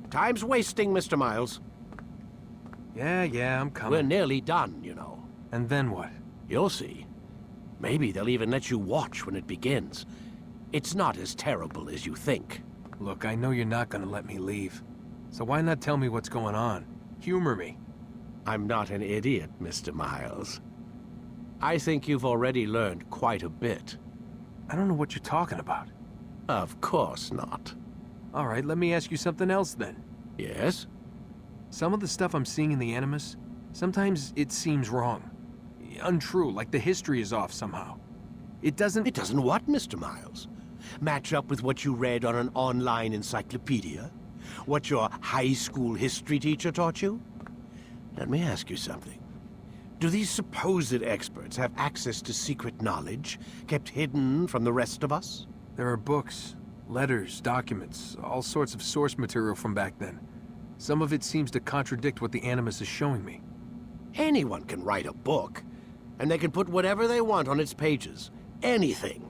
Time's wasting, Mr. Miles. Yeah, I'm coming. We're nearly done, you know. And then what? You'll see. Maybe they'll even let you watch when it begins. It's not as terrible as you think. Look, I know you're not gonna let me leave. So why not tell me what's going on? Humor me. I'm not an idiot, Mr. Miles. I think you've already learned quite a bit. I don't know what you're talking about. Of course not. All right, let me ask you something else then. Yes? Some of the stuff I'm seeing in the Animus, sometimes it seems wrong. Untrue, like the history is off somehow. It doesn't... It doesn't what, Mr. Miles? Match up with what you read on an online encyclopedia? What your high school history teacher taught you? Let me ask you something. Do these supposed experts have access to secret knowledge, kept hidden from the rest of us? There are books, letters, documents, all sorts of source material from back then. Some of it seems to contradict what the Animus is showing me. Anyone can write a book, and they can put whatever they want on its pages. Anything.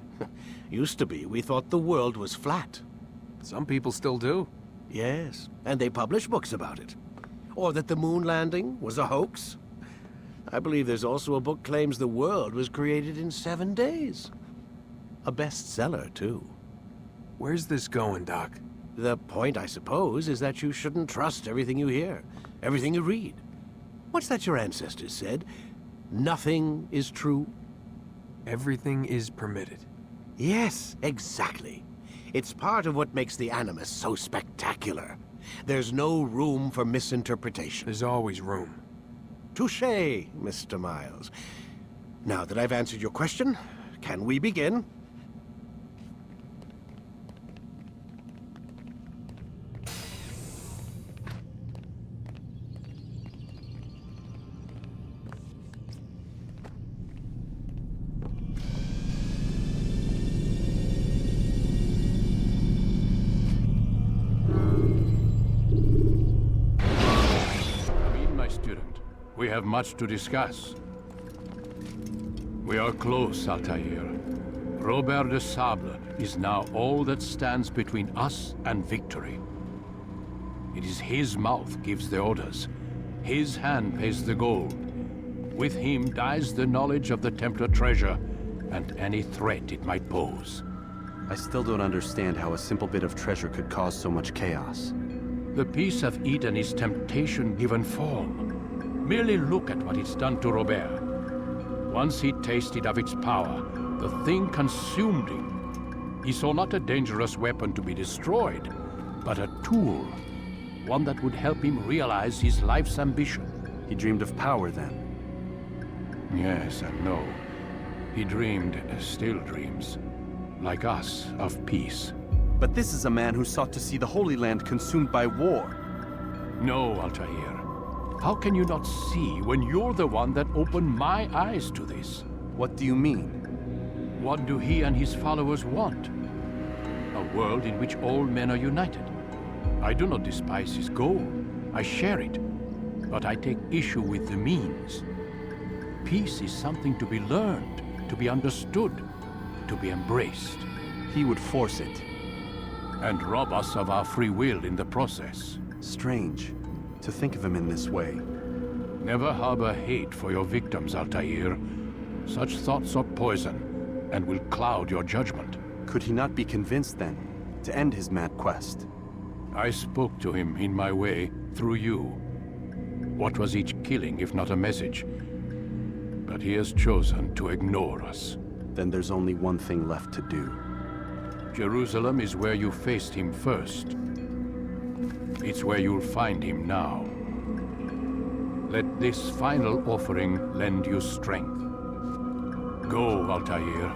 Used to be, we thought the world was flat. Some people still do. Yes, and they publish books about it. Or that the moon landing was a hoax. I believe there's also a book claims the world was created in 7 days. A bestseller, too. Where's this going, Doc? The point, I suppose, is that you shouldn't trust everything you hear, everything you read. What's that your ancestors said? Nothing is true? Everything is permitted. Yes, exactly. It's part of what makes the Animus so spectacular. There's no room for misinterpretation. There's always room. Touché, Mr. Miles. Now that I've answered your question, can we begin? We have much to discuss. We are close, Altair. Robert de Sable is now all that stands between us and victory. It is his mouth gives the orders. His hand pays the gold. With him dies the knowledge of the Templar treasure and any threat it might pose. I still don't understand how a simple bit of treasure could cause so much chaos. The Peace of Eden is temptation given form. Merely look at what it's done to Robert. Once he tasted of its power, the thing consumed him. He saw not a dangerous weapon to be destroyed, but a tool. One that would help him realize his life's ambition. He dreamed of power then? Yes and no. He dreamed, still dreams, like us, of peace. But this is a man who sought to see the Holy Land consumed by war. No, Altair. How can you not see when you're the one that opened my eyes to this? What do you mean? What do he and his followers want? A world in which all men are united. I do not despise his goal. I share it. But I take issue with the means. Peace is something to be learned, to be understood, to be embraced. He would force it. And rob us of our free will in the process. Strange to think of him in this way. Never harbor hate for your victims, Altair. Such thoughts are poison, and will cloud your judgment. Could he not be convinced, then, to end his mad quest? I spoke to him in my way, through you. What was each killing, if not a message? But he has chosen to ignore us. Then there's only one thing left to do. Jerusalem is where you faced him first. It's where you'll find him now. Let this final offering lend you strength. Go, Altair.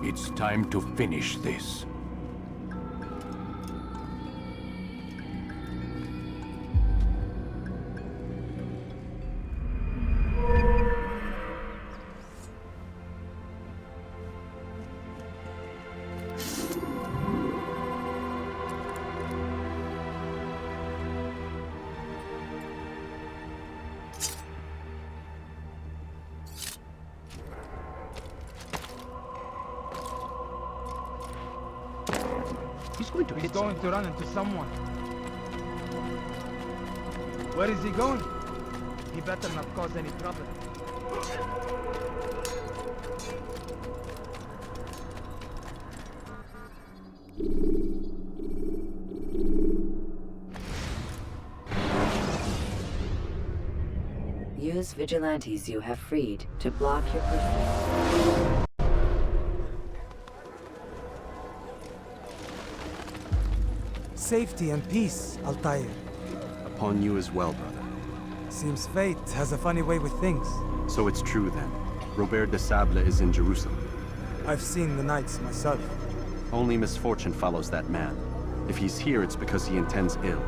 It's time to finish this. He's going to He's going to run into someone. Where is he going? He better not cause any trouble. Use vigilantes you have freed to block your pursuit. Safety and peace, Altair. Upon you as well, brother. Seems fate has a funny way with things. So it's true then. Robert de Sable is in Jerusalem. I've seen the Knights myself. Only misfortune follows that man. If he's here, it's because he intends ill.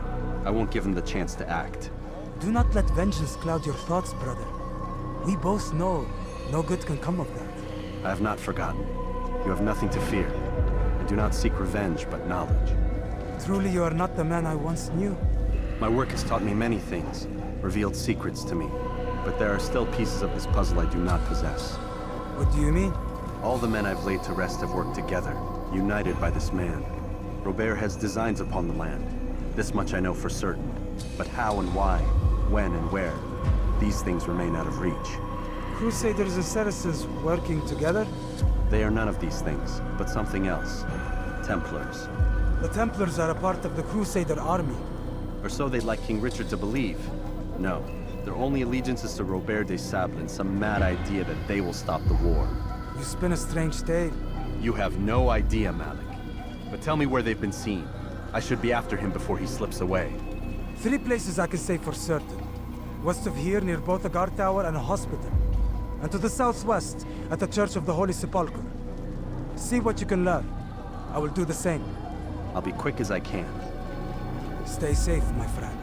I won't give him the chance to act. Do not let vengeance cloud your thoughts, brother. We both know no good can come of that. I have not forgotten. You have nothing to fear. I do not seek revenge, but knowledge. Truly you are not the man I once knew. My work has taught me many things, revealed secrets to me. But there are still pieces of this puzzle I do not possess. What do you mean? All the men I've laid to rest have worked together, united by this man. Robert has designs upon the land. This much I know for certain. But how and why, when and where, these things remain out of reach. Crusaders and Saracens working together? They are none of these things, but something else. Templars. The Templars are a part of the Crusader army. Or so they'd like King Richard to believe. No, their only allegiance is to Robert de Sable and some mad idea that they will stop the war. You spin a strange tale. You have no idea, Malik. But tell me where they've been seen. I should be after him before he slips away. 3 places I can say for certain. West of here, near both a guard tower and a hospital. And to the southwest, at the Church of the Holy Sepulchre. See what you can learn. I will do the same. I'll be quick as I can. Stay safe, my friend.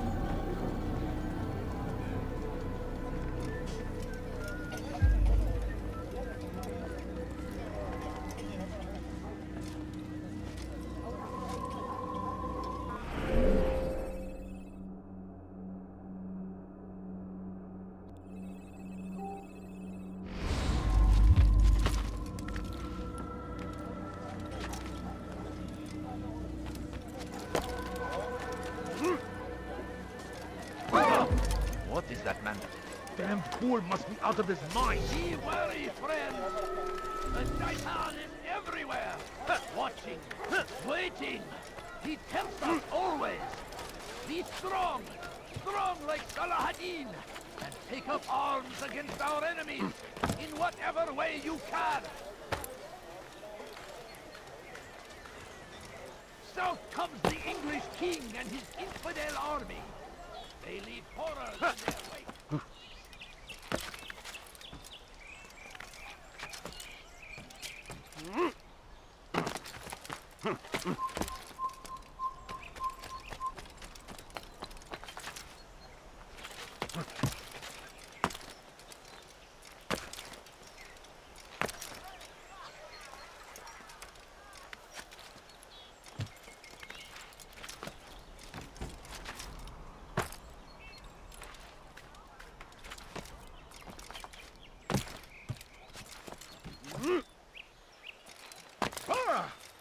What is that man? Damn fool must be out of his mind. Be wary, friends. The Shaitan is everywhere. Watching, waiting. He tempts us always. Be strong, strong like Salahadin, and take up arms against our enemies in whatever way you can. South comes the English king and his infidel army. They leave horrors in their wake.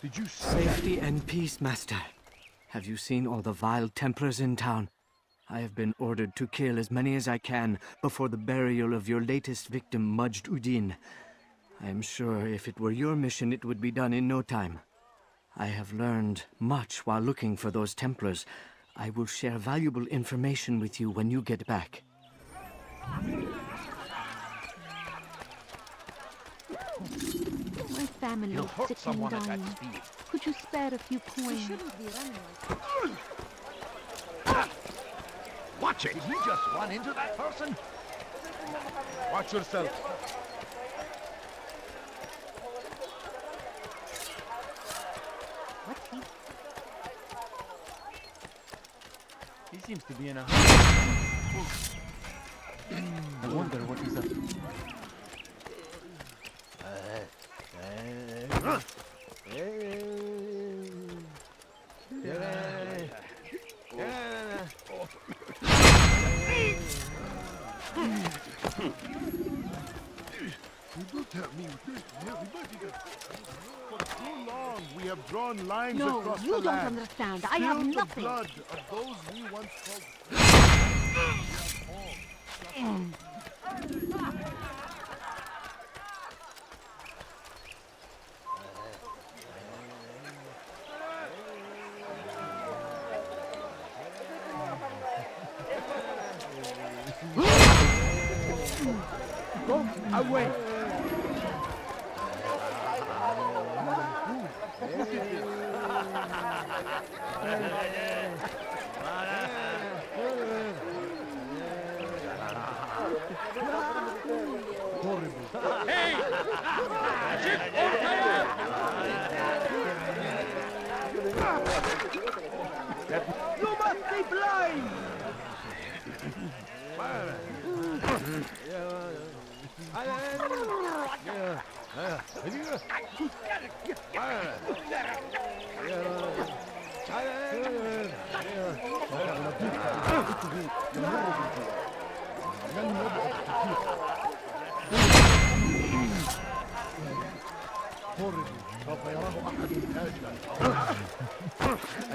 Did you Safety and peace, Master. Have you seen all the vile Templars in town? I have been ordered to kill as many as I can before the burial of your latest victim, Majd Udin. I am sure if it were your mission, it would be done in no time. I have learned much while looking for those Templars. I will share valuable information with you when you get back. My family He'll is hurt sick and someone at that dying. speed. Could you spare a few coins? Watch it! Did he just run into that person? Watch yourself. What's he? He seems to be in a I wonder what he's up to. For too long, we have drawn lines No, across you the don't land. understand. I Spilled have the nothing. blood of those we once called. Go away. Hey! You must be blind!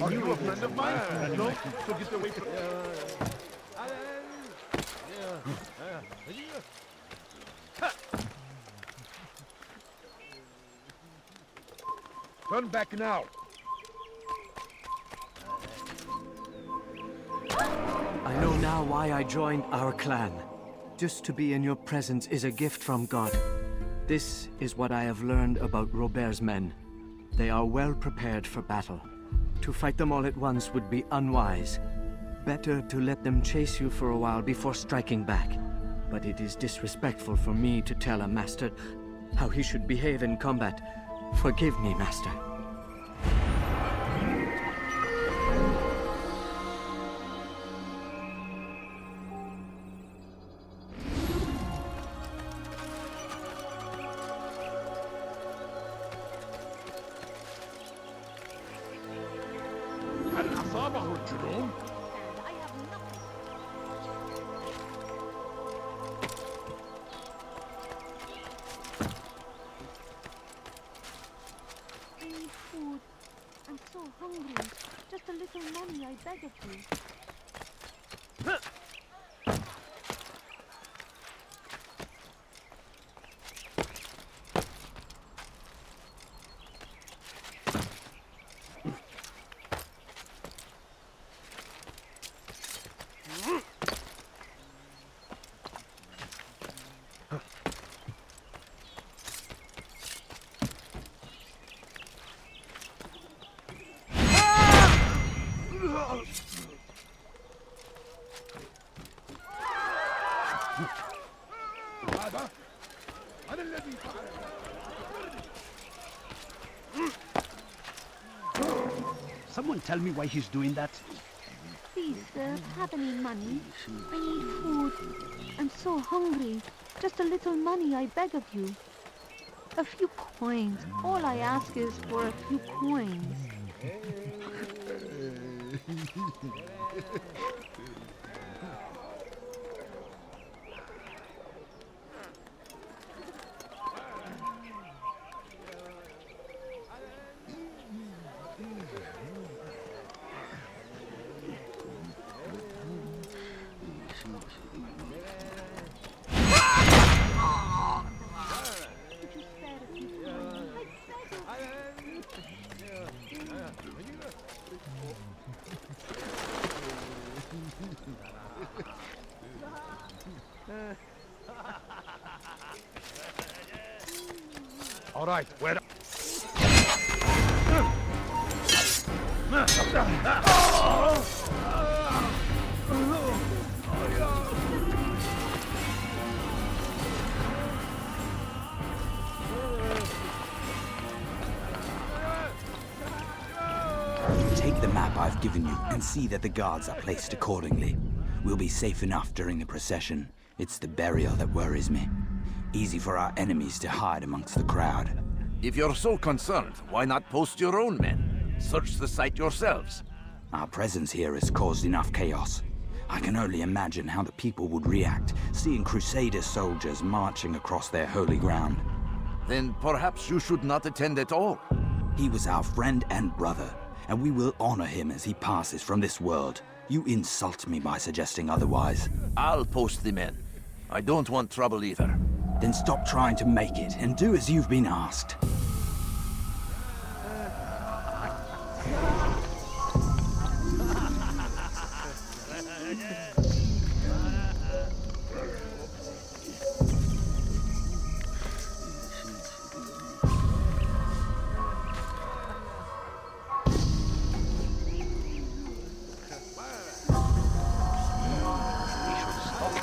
Are you a friend of mine? No? So get away from Turn back now. I know now why I joined our clan. Just to be in your presence is a gift from God. This is what I have learned about Robert's men. They are well prepared for battle. To fight them all at once would be unwise. Better to let them chase you for a while before striking back. But it is disrespectful for me to tell a master how he should behave in combat. Forgive me, master. هل أصابه الجنون؟ I need food. I'm so hungry. Just a little money, I beg of you. هذا؟ أنا الذي فعل. Someone tell me why he's doing that? Please, sir, have any money? I need food. I'm so hungry. Just a little money, I beg of you. A few coins. All I ask is for a few coins. All right, where? Take the map I've given you and see that the guards are placed accordingly. We'll be safe enough during the procession. It's the burial that worries me. Easy for our enemies to hide amongst the crowd. If you're so concerned, why not post your own men? Search the site yourselves. Our presence here has caused enough chaos. I can only imagine how the people would react, seeing Crusader soldiers marching across their holy ground. Then perhaps you should not attend at all. He was our friend and brother, and we will honor him as he passes from this world. You insult me by suggesting otherwise. I'll post the men. I don't want trouble either. Then stop trying to make it and do as you've been asked.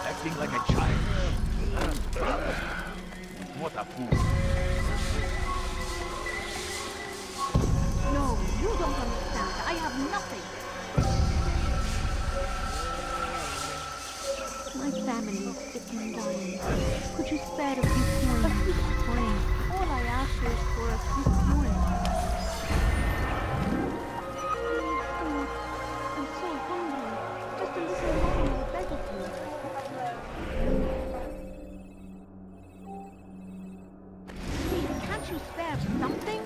Acting like a child. What a fool. No, you don't understand. I have nothing. My family is sick and dying. Could you spare a few coins? A few coins. All I ask is for a few coins. Food. I'm so hungry. Just a little money, I beg of you. Please, can't you spare something?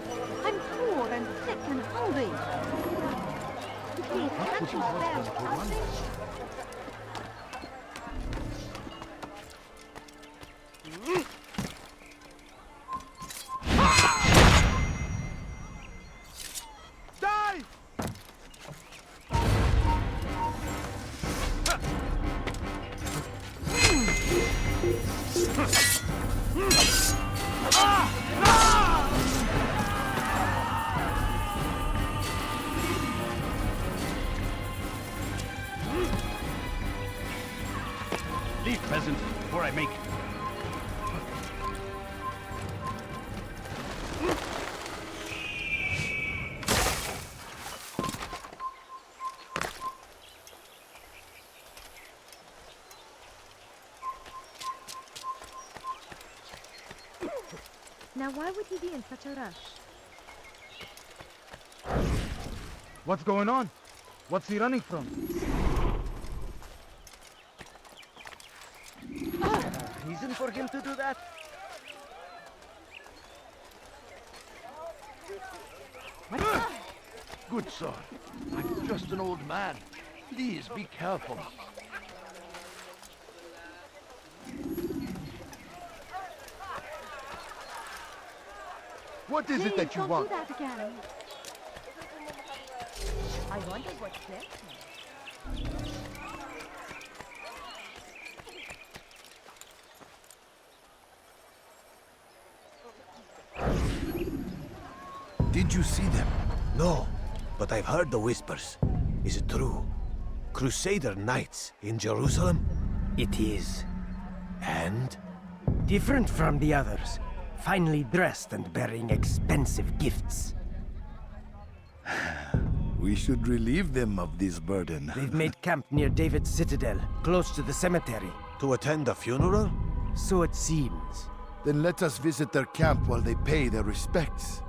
I'm poor and sick and hungry. Please, can't you spare something? Die! Leave present before I make it. Now why would he be in such a rush? What's going on? What's he running from? Reason for him to do that? Good sir, I'm just an old man. Please be careful. What is it that you Don't want? do that again. I wonder what's next. Did you see them? No, but I've heard the whispers. Is it true? Crusader knights in Jerusalem? It is. And? Different from the others. Finely dressed and bearing expensive gifts. We should relieve them of this burden. They've made camp near David's citadel, close to the cemetery. To attend a funeral? So it seems. Then let us visit their camp while they pay their respects.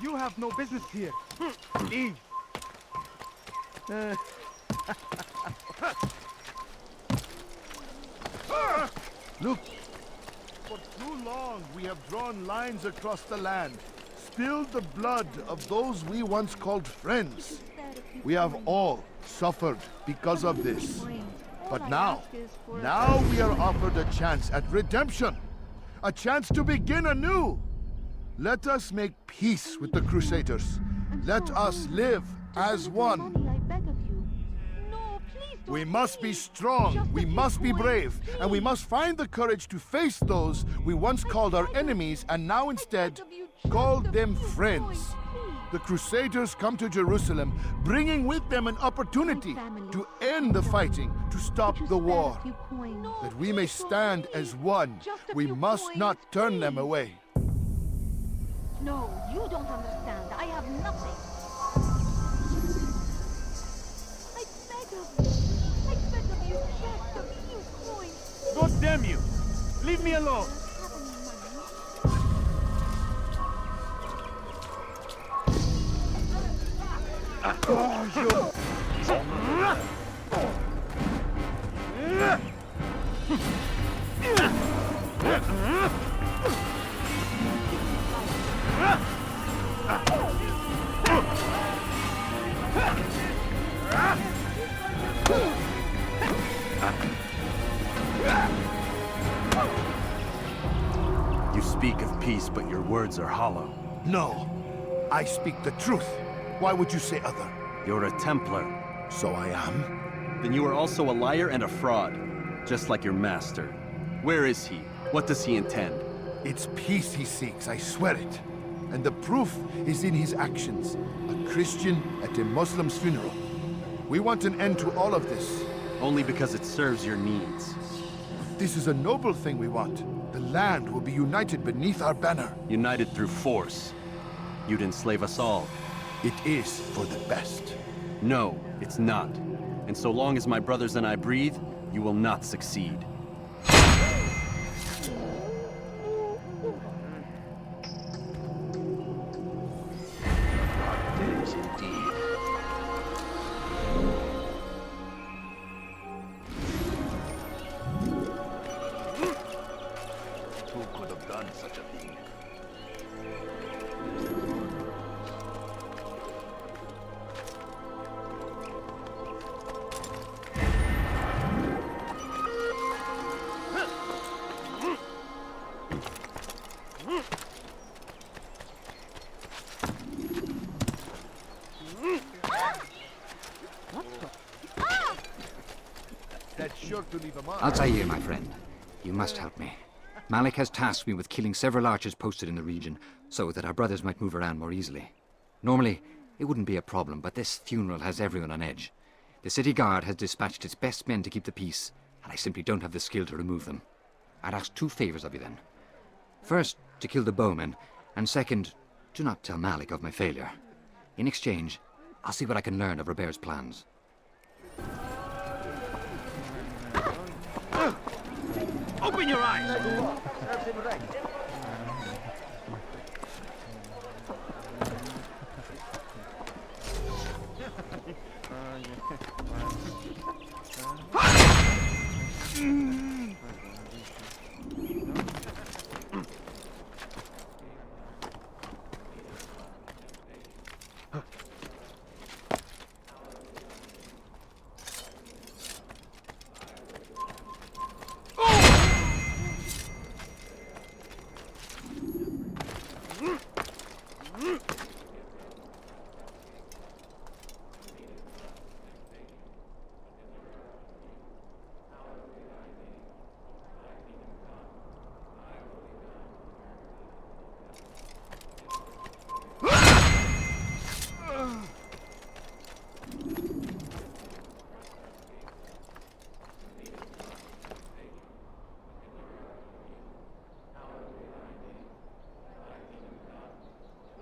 You have no business here. Leave. Look! For too long we have drawn lines across the land, spilled the blood of those we once called friends. We have all suffered because of this. But now we are offered a chance at redemption. A chance to begin anew. Let us make peace with the Crusaders. Let us live as one. We must be strong, we must be brave, and we must find the courage to face those we once called our enemies and now instead call them friends. The Crusaders come to Jerusalem, bringing with them an opportunity to end the fighting, to stop the war. That we may stand as one, we must not turn them away. No, you don't understand. I have nothing. I beg of you, just a few coins. God damn you! Leave me alone! You speak of peace, but your words are hollow. No, I speak the truth. Why would you say other? You're a Templar. So I am? Then you are also a liar and a fraud, just like your master. Where is he? What does he intend? It's peace he seeks, I swear it. And the proof is in his actions. A Christian at a Muslim's funeral. We want an end to all of this. Only because it serves your needs. This is a noble thing we want. The land will be united beneath our banner. United through force. You'd enslave us all. It is for the best. No, it's not. And so long as my brothers and I breathe, you will not succeed. Who could have done such a thing? That's sure to leave a mark. Altair, my friend. You must help me. Malik has tasked me with killing several archers posted in the region, so that our brothers might move around more easily. Normally, it wouldn't be a problem, but this funeral has everyone on edge. The city guard has dispatched its best men to keep the peace, and I simply don't have the skill to remove them. I'd ask 2 favors of you then. First, to kill the bowmen, and second, do not tell Malik of my failure. In exchange, I'll see what I can learn of Robert's plans. Open your eyes!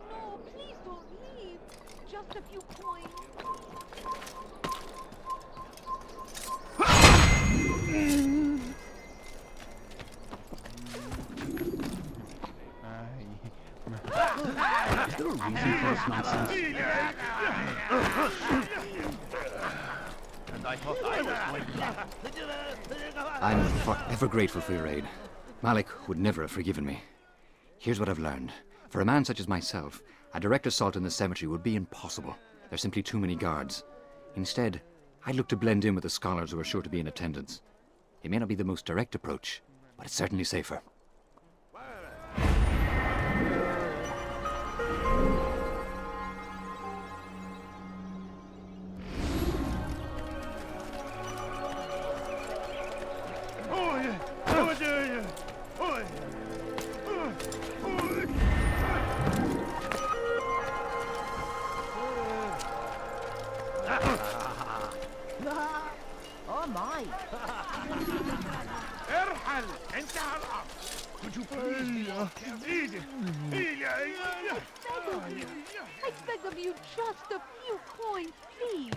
No, please don't leave. Just a few coins. Is there a reason for this nonsense? And I thought I was going I'm forever grateful for your aid. Malik would never have forgiven me. Here's what I've learned. For a man such as myself, a direct assault on the cemetery would be impossible. There's simply too many guards. Instead, I'd look to blend in with the scholars who are sure to be in attendance. It may not be the most direct approach, but it's certainly safer. Oh my! ارحل انتهى الامر. Could you please be more careful? I beg of you, just a few coins, please.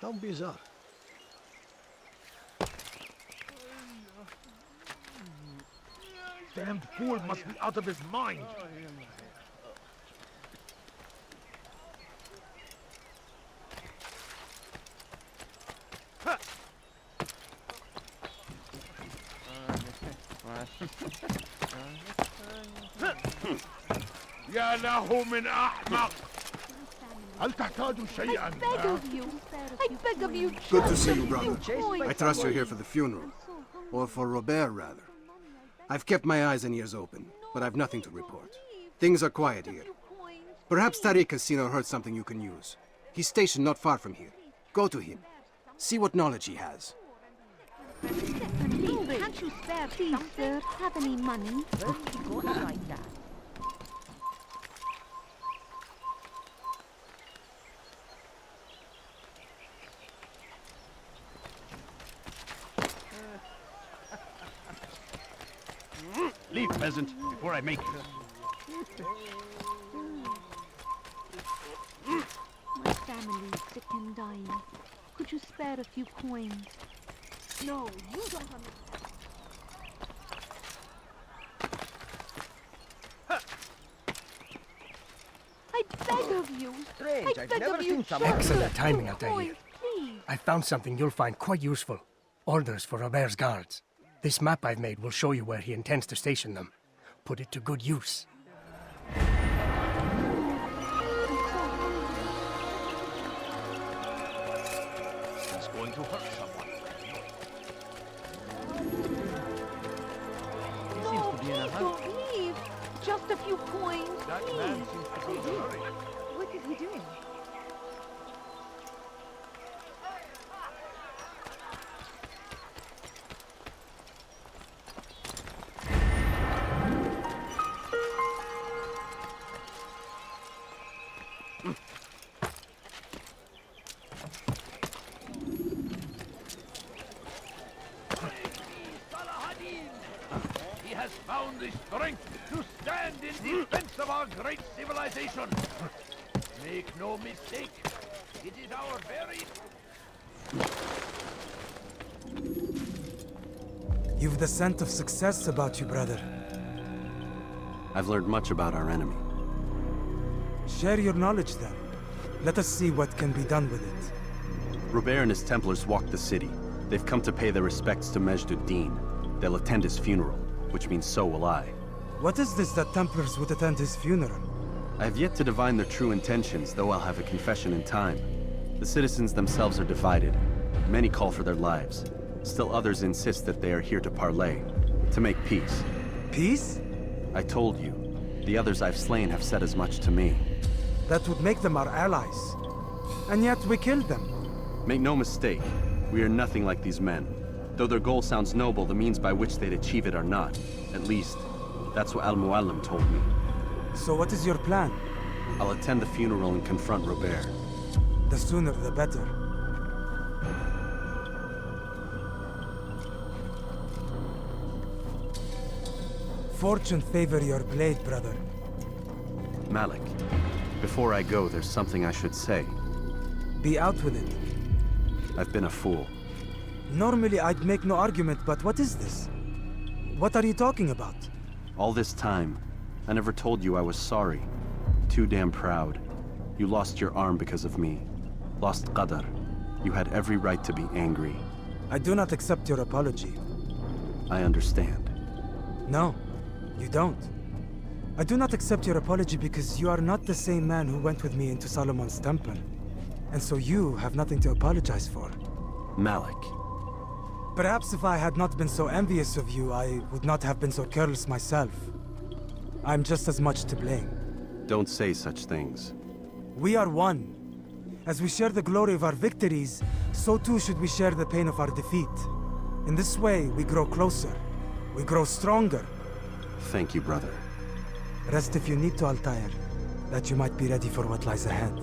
How bizarre. Damned fool must be out of his mind. يا له من أحمق. هل تحتاج شيئا؟ I beg of you. I beg of you. Good to just see a you, brother. few coins. I trust you're here for the funeral. Or for Robert, rather. I've kept my eyes and ears open, but I've nothing to report. Things are quiet here. Perhaps Tariq has seen or heard something you can use. He's stationed not far from here. Go to him. See what knowledge he has. Please, can't you spare please, sir, have any money? Go right now. Leave, peasant, before I make you. My family's sick and dying. Could you spare a few coins? No, you don't understand. I beg of you. Strange, I I've beg never of you. seen some- just Excellent a few timing, Altair. coins, please. I found something you'll find quite useful. Orders for Robert's guards. This map I've made will show you where he intends to station them. Put it to good use. He's going to hurt someone. He seems to be in a Please hurry. don't leave. Just a few coins, That please. man seems to be in a hurry. What is he doing? Saladin! He has found the strength to stand in defense of our great civilization. Make no mistake, it is our very... You've the scent of success about you, brother. I've learned much about our enemy. Share your knowledge then. Let us see what can be done with it. Robert and his Templars walked the city. They've come to pay their respects to Majd-ud-Din. They'll attend his funeral, which means so will I. What is this that Templars would attend his funeral? I have yet to divine their true intentions, though I'll have a confession in time. The citizens themselves are divided. Many call for their lives. Still others insist that they are here to parley, to make peace. Peace? I told you. The others I've slain have said as much to me. That would make them our allies. And yet we killed them. Make no mistake, we are nothing like these men. Though their goal sounds noble, the means by which they'd achieve it are not. At least, that's what Al-Mualim told me. So what is your plan? I'll attend the funeral and confront Robert. The sooner the better. Fortune favor your blade, brother. Malik, before I go, there's something I should say. Be out with it. I've been a fool. Normally I'd make no argument, but what is this? What are you talking about? All this time, I never told you I was sorry. Too damn proud. You lost your arm because of me. Lost Qadar. You had every right to be angry. I do not accept your apology. I understand. No, you don't. I do not accept your apology because you are not the same man who went with me into Solomon's temple. And so you have nothing to apologize for. Malik. Perhaps if I had not been so envious of you, I would not have been so careless myself. I'm just as much to blame. Don't say such things. We are one. As we share the glory of our victories, so too should we share the pain of our defeat. In this way, we grow closer. We grow stronger. Thank you, brother. Rest if you need to, Altair, that you might be ready for what lies ahead.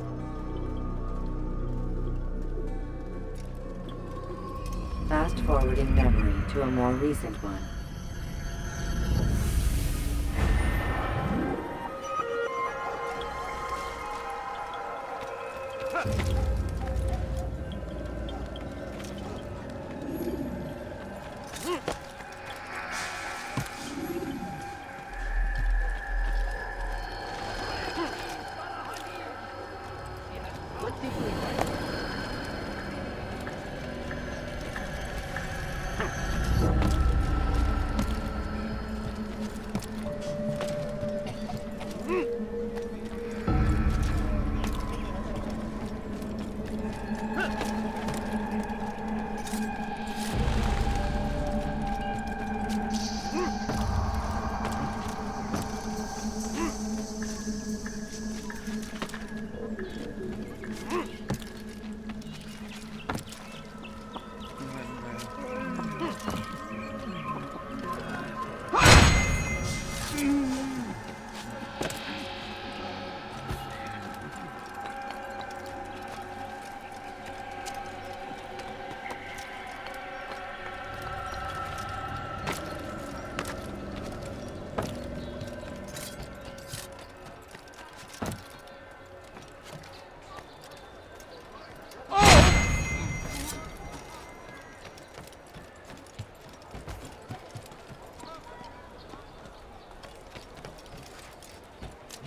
Fast forwarding memory to a more recent one.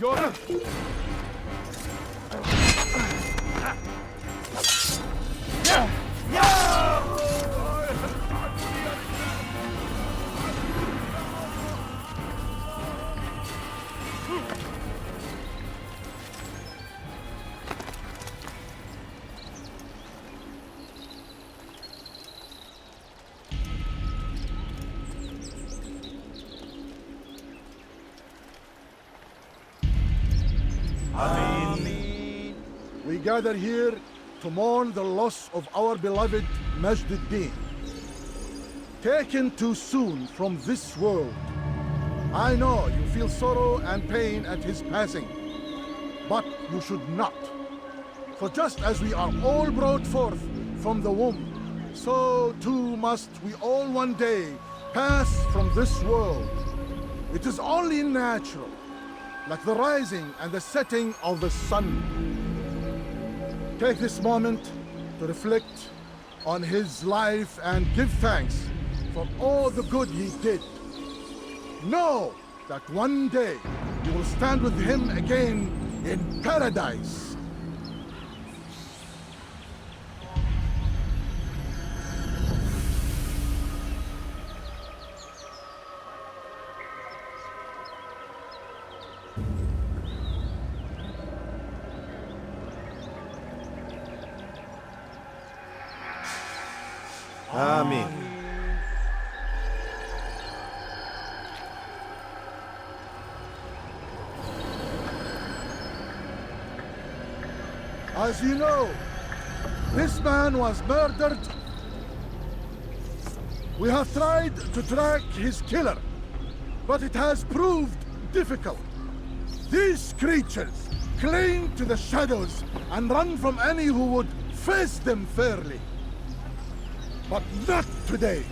You're... We gather here to mourn the loss of our beloved Majd-ud-Din. Taken too soon from this world. I know you feel sorrow and pain at his passing, but you should not. For just as we are all brought forth from the womb, so too must we all one day pass from this world. It is only natural, like the rising and the setting of the sun. Take this moment to reflect on his life and give thanks for all the good he did. Know that one day you will stand with him again in paradise. Amen. As you know, this man was murdered. We have tried to track his killer, but it has proved difficult. These creatures cling to the shadows and run from any who would face them fairly. But not today,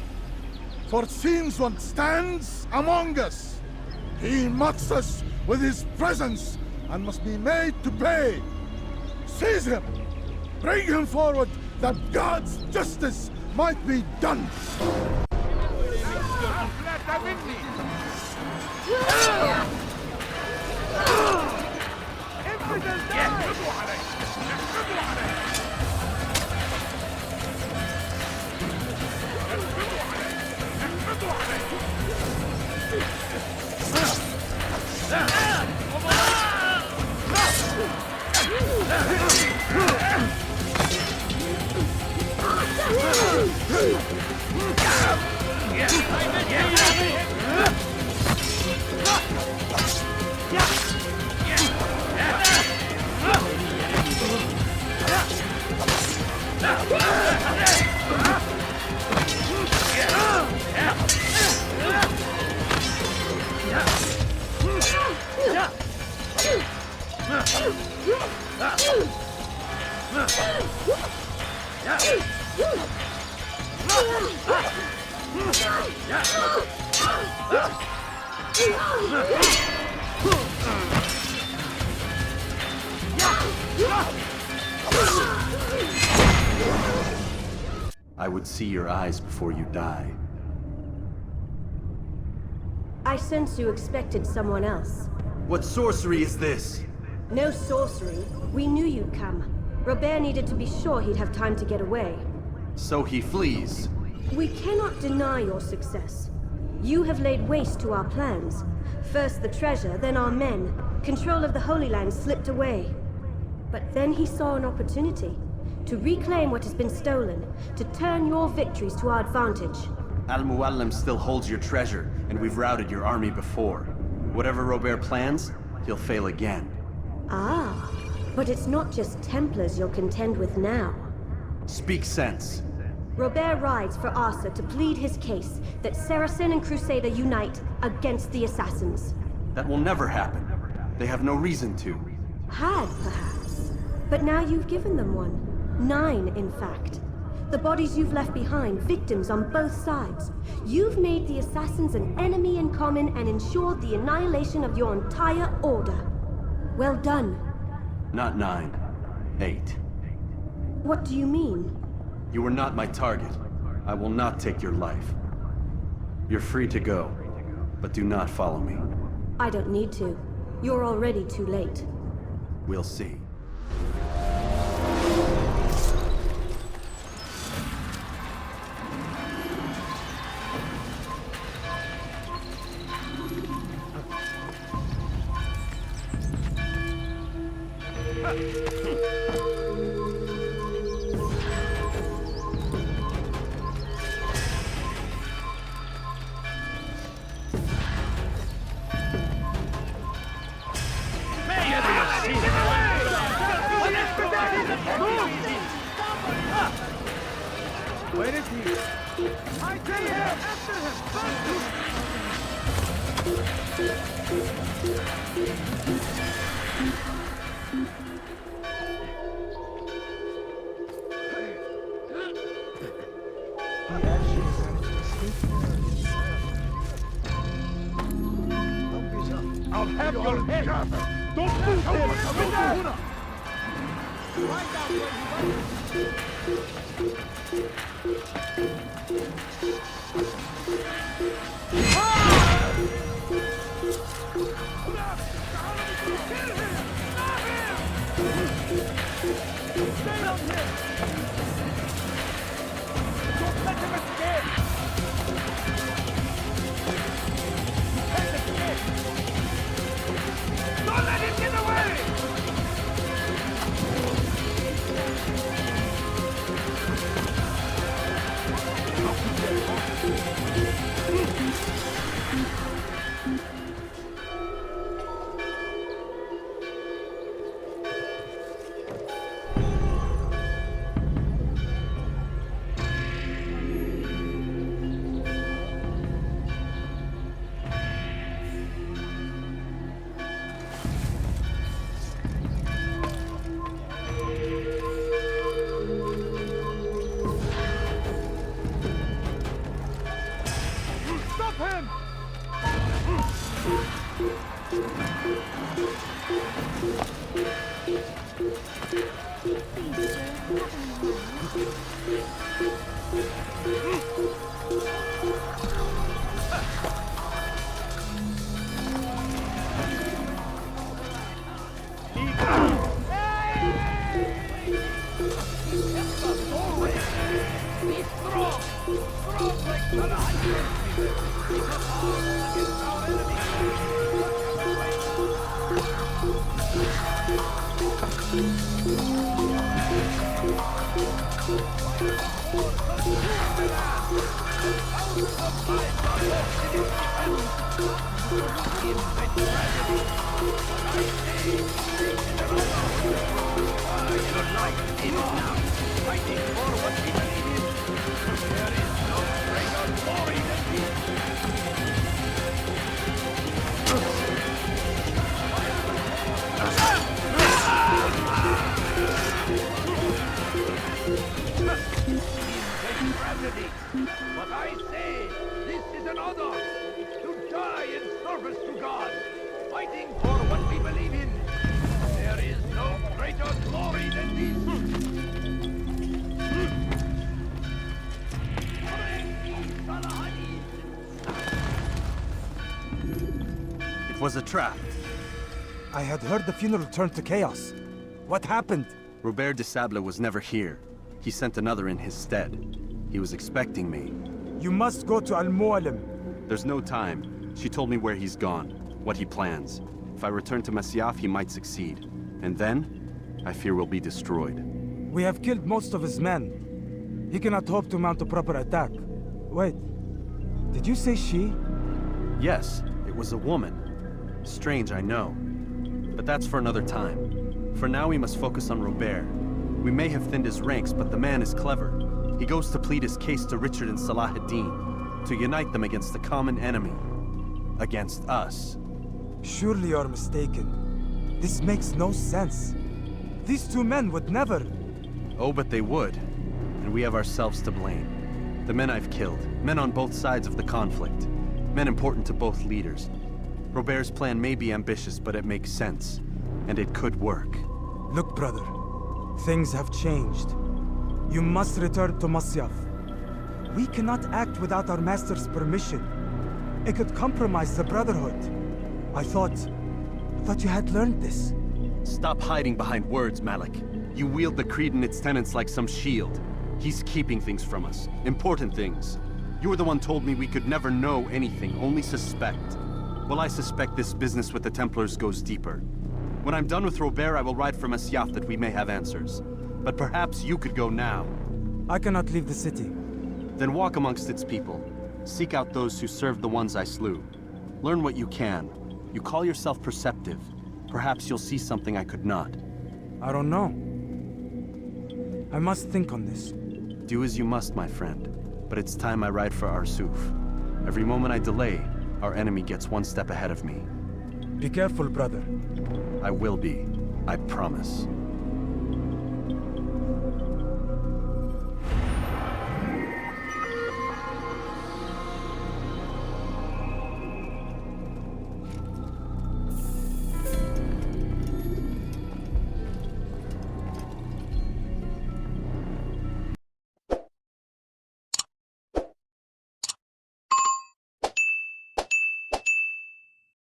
for it seems one stands among us. He mocks us with his presence and must be made to pay. Seize him! Bring him forward that God's justice might be done! I would see your eyes before you die. I sense you expected someone else. What sorcery is this? No sorcery. We knew you'd come. Robert needed to be sure he'd have time to get away. So he flees. We cannot deny your success. You have laid waste to our plans. First the treasure, then our men. Control of the Holy Land slipped away. But then he saw an opportunity. To reclaim what has been stolen. To turn your victories to our advantage. Al-Mualim still holds your treasure, and we've routed your army before. Whatever Robert plans, he'll fail again. Ah, but it's not just Templars you'll contend with now. Speak sense. Robert rides for Asa to plead his case that Saracen and Crusader unite against the Assassins. That will never happen. They have no reason to. Had, perhaps. But now you've given them one. 9, in fact. The bodies you've left behind, victims on both sides. You've made the Assassins an enemy in common and ensured the annihilation of your entire order. Well done. Not 9. 8. What do you mean? You were not my target. I will not take your life. You're free to go, but do not follow me. I don't need to. You're already too late. We'll see. Where is he? I tell you, after him! I'll have your head! Don't move him! Find out where he went. Stay on him! Don't let him escape! You can't escape! Don't let him get away! Stop him! But I say, this is an honor to die in service to God, fighting for what we believe in. There is no greater glory than It was a trap. I had heard the funeral turned to chaos. What happened? Robert de Sable was never here. He sent another in his stead. He was expecting me. You must go to Al-Mualim. There's no time. She told me where he's gone, what he plans. If I return to Masyaf, he might succeed. And then, I fear we'll be destroyed. We have killed most of his men. He cannot hope to mount a proper attack. Wait, did you say she? Yes, it was a woman. Strange, I know. But that's for another time. For now, we must focus on Robert. We may have thinned his ranks, but the man is clever. He goes to plead his case to Richard and Salah ad-Din, to unite them against the common enemy. Against us. Surely you're mistaken. This makes no sense. These two men would never... Oh, but they would. And we have ourselves to blame. The men I've killed, men on both sides of the conflict. Men important to both leaders. Robert's plan may be ambitious, but it makes sense. And it could work. Look, brother. Things have changed. You must return to Masyaf. We cannot act without our master's permission. It could compromise the Brotherhood. I thought thought you had learned this. Stop hiding behind words, Malik. You wield the Creed and its tenets like some shield. He's keeping things from us. Important things. You were the one told me we could never know anything, only suspect. Well, I suspect this business with the Templars goes deeper. When I'm done with Robert, I will ride for Masyaf that we may have answers. But perhaps you could go now. I cannot leave the city. Then walk amongst its people. Seek out those who served the ones I slew. Learn what you can. You call yourself perceptive. Perhaps you'll see something I could not. I don't know. I must think on this. Do as you must, my friend. But it's time I ride for Arsuf. Every moment I delay, our enemy gets one step ahead of me. Be careful, brother. I will be. I promise.